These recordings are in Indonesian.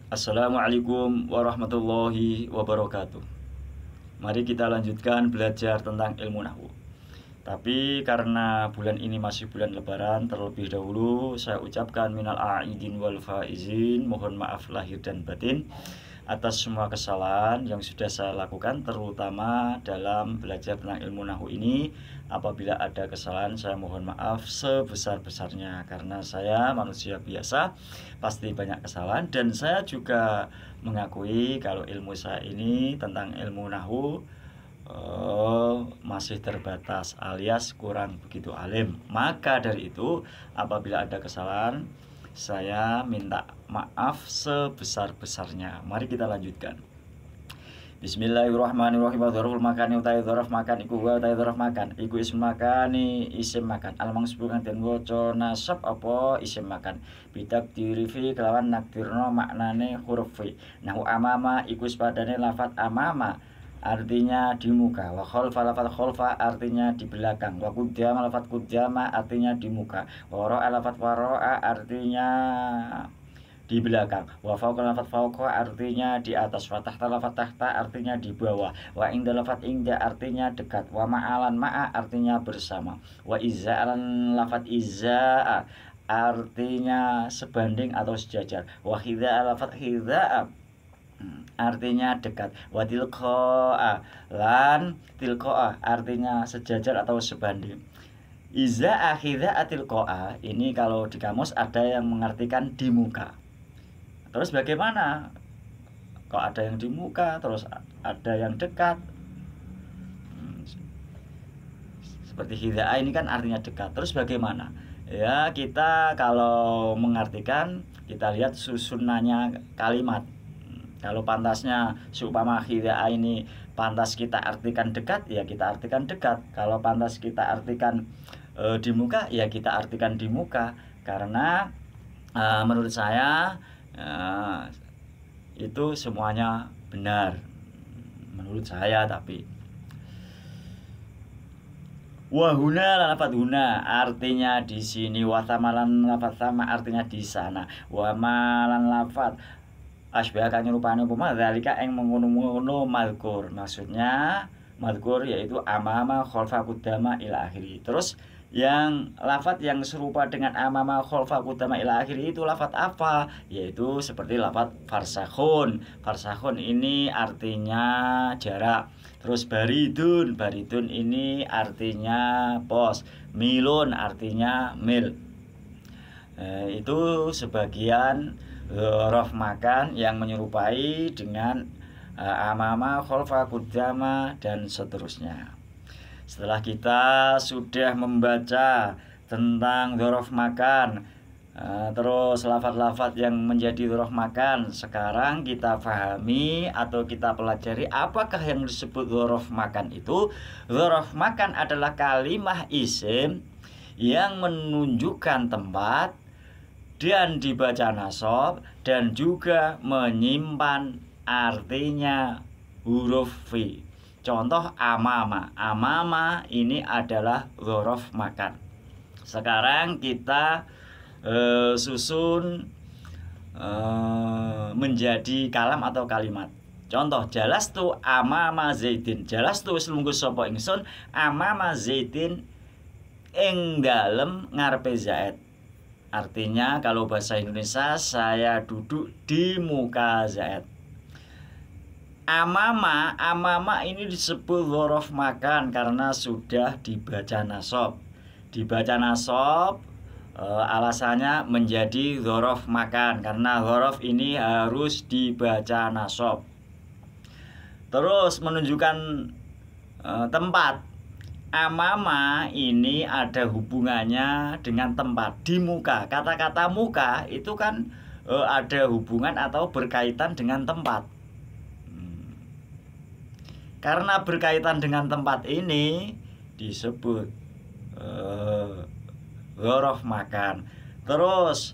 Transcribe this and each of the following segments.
Assalamualaikum warahmatullahi wabarakatuh. Mari kita lanjutkan belajar tentang ilmu nahwu. Tapi karena bulan ini masih bulan Lebaran, terlebih dahulu saya ucapkan minal a'idin wal faizin, mohon maaf lahir dan batin atas semua kesalahan yang sudah saya lakukan, terutama dalam belajar tentang ilmu nahwu ini. Apabila ada kesalahan, saya mohon maaf sebesar-besarnya, karena saya manusia biasa, pasti banyak kesalahan. Dan saya juga mengakui kalau ilmu saya ini tentang ilmu nahwu masih terbatas alias kurang begitu alim. Maka dari itu, apabila ada kesalahan, saya minta maaf sebesar-besarnya. Mari kita lanjutkan. Bismillahirrahmanirrahim. Dzarful makani utai dzarf makan iku wa utai dzarf makan iku isim makani isim makan al mangsub kang den waca nasab apa isim makan bidak dirifi kelawan nakdirno maknane huruf fi. Nahu amama iku sepadane lafat amama artinya di muka, wa khalfa lafat khalfa artinya di belakang, wa qaddama lafat qaddama artinya di muka, wa ra'a lafat wara'a artinya di belakang, wa fauqa lafat fauqa artinya di atas, wa tahta lafat tahta artinya di bawah, wa inda lafat inda artinya dekat, wa ma'alan ma'a artinya bersama, wa izza'alan lafat izza'a artinya sebanding atau sejajar, wa khidha'a lafat khidha'a artinya dekat, wa tilqa'a lan tilqa'a artinya sejajar atau sebanding. Iza akhidha atilqa'a ini kalau di kamus ada yang mengartikan di muka. Terus bagaimana? Kok ada yang di muka, terus ada yang dekat? Seperti khidha'a ini kan artinya dekat. Terus bagaimana? Ya, kita kalau mengartikan, kita lihat susunannya kalimat. Kalau pantasnya seumpama khidha'a ini pantas kita artikan dekat, ya kita artikan dekat. Kalau pantas kita artikan di muka, ya kita artikan di muka. Karena menurut saya itu semuanya benar. Menurut saya tapi. Wahuna lafat huna artinya di sini, wasamalan lafat sama artinya di sana, wamalan lafat asbah kang nyerupane upama zalika ing mengono-ngono mazkur. Maksudnya mazkur yaitu amama khalfa qudama ila akhiri. Terus yang lafat yang serupa dengan amama khalfa qudama ila akhiri itu lafat apa? Yaitu seperti lafat farsakhun. Farsakhun ini artinya jarak. Terus baridun, baridun ini artinya pos. Milun artinya mil. Itu sebagian dzaraf makan yang menyerupai dengan amama, khalfa, qudama dan seterusnya. Setelah kita sudah membaca tentang dzaraf makan, terus lafaz-lafaz yang menjadi dzaraf makan, sekarang kita pahami atau kita pelajari apakah yang disebut dzaraf makan itu. Dzaraf makan adalah kalimah isim yang menunjukkan tempat dan dibaca nasab dan juga menyimpan artinya huruf fi. Contoh amama. Amama ini adalah dzaraf makan. Sekarang kita susun menjadi kalam atau kalimat. Contoh, jalastu amama Zaidin. Jalastu selungguh sapa ingsun amama Zaidin ing dalem ngarepe Zaid. Artinya kalau bahasa Indonesia, saya duduk di muka Zaid. Amama, amama ini disebut dzaraf makan karena sudah dibaca nasab. Dibaca nasab alasannya menjadi dzaraf makan karena dzaraf ini harus dibaca nasab. Terus menunjukkan tempat. Amama ini ada hubungannya dengan tempat di muka. Kata-kata muka itu kan ada hubungan atau berkaitan dengan tempat. Karena berkaitan dengan tempat ini disebut dzaraf makan. Terus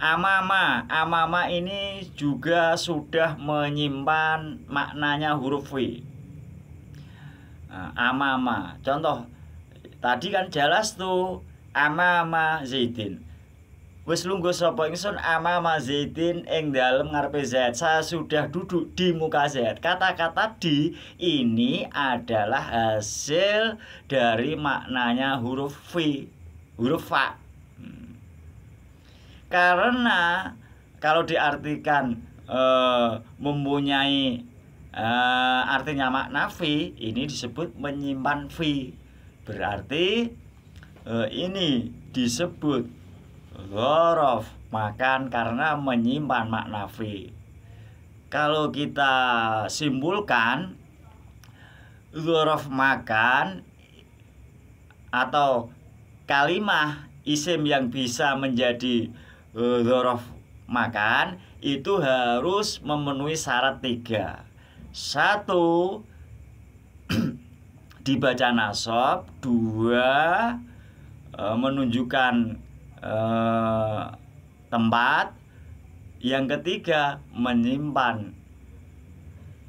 amama, amama ini juga sudah menyimpan maknanya huruf fi. Amama, contoh tadi kan jelas tuh amama Zaidin. Wis lungguh sapa ingsun amama Zaidin ing dalem ngarepe Zaid. Saya sudah duduk di muka Zaid. Kata-kata di ini adalah hasil dari maknanya huruf fi, huruf fa. Karena kalau diartikan mempunyai artinya makna fi, ini disebut menyimpan fi. Berarti ini disebut dzaraf makan karena menyimpan makna fi. Kalau kita simpulkan, dzaraf makan atau kalimah isim yang bisa menjadi dzaraf makan itu harus memenuhi syarat 3. 1, dibaca nasab. 2, menunjukkan tempat. Yang ketiga, menyimpan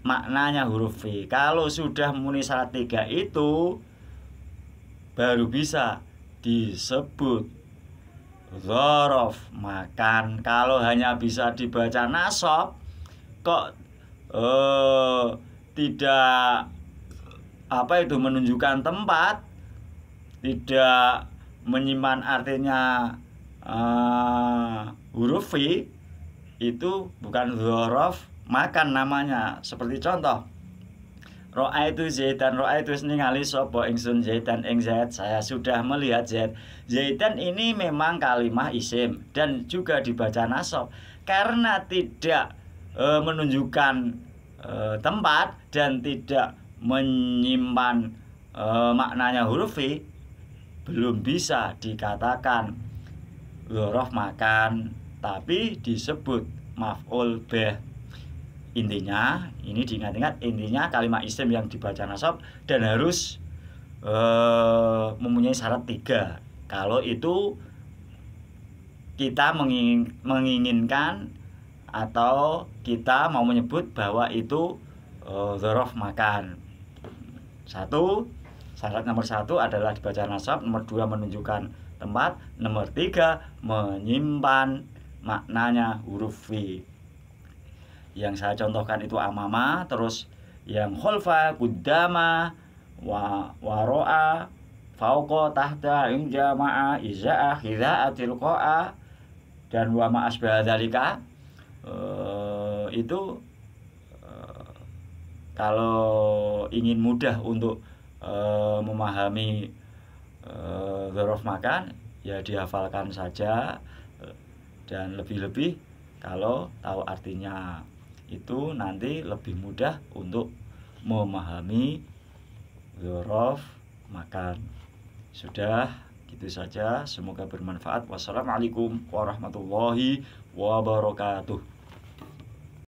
maknanya huruf fi. Kalau sudah memenuhi syarat 3 itu baru bisa disebut dzaraf makan. Kalau hanya bisa dibaca nasab kok tidak menunjukkan tempat, tidak menyimpan artinya huruf fi, itu bukan dzaraf makan namanya. Seperti contoh, Ra'aitu Zaidan, ra'aitu ningali sapa ingsun Zaidan ing Zaid. Saya sudah melihat Zaid. Zaidan ini memang kalimah isim dan juga dibaca nasab karena tidak menunjukkan tempat dan tidak menyimpan maknanya huruf fi, belum bisa dikatakan dzaraf makan, tapi disebut maf'ul bih. Intinya, ini diingat-ingat, intinya kalimat isim yang dibaca nasab dan harus mempunyai syarat 3. Kalau itu kita menginginkan atau kita mau menyebut bahwa itu dzaraf makan. 1, syarat nomor 1 adalah dibaca nasab, nomor 2 menunjukkan tempat, nomor 3 menyimpan maknanya huruf fi. Yang saya contohkan itu amama, terus yang khalfa, qaddama, waro'a, fauqa, tahta, injama'a, iza'ah, khidha'a, tilqa'a, dan wa ma asbaha dzalika. Itu kalau ingin mudah untuk memahami dzaraf makan, ya dihafalkan saja, dan lebih-lebih kalau tahu artinya itu nanti lebih mudah untuk memahami dzaraf makan. Sudah, gitu saja. Semoga bermanfaat. Wassalamualaikum warahmatullahi wabarakatuh.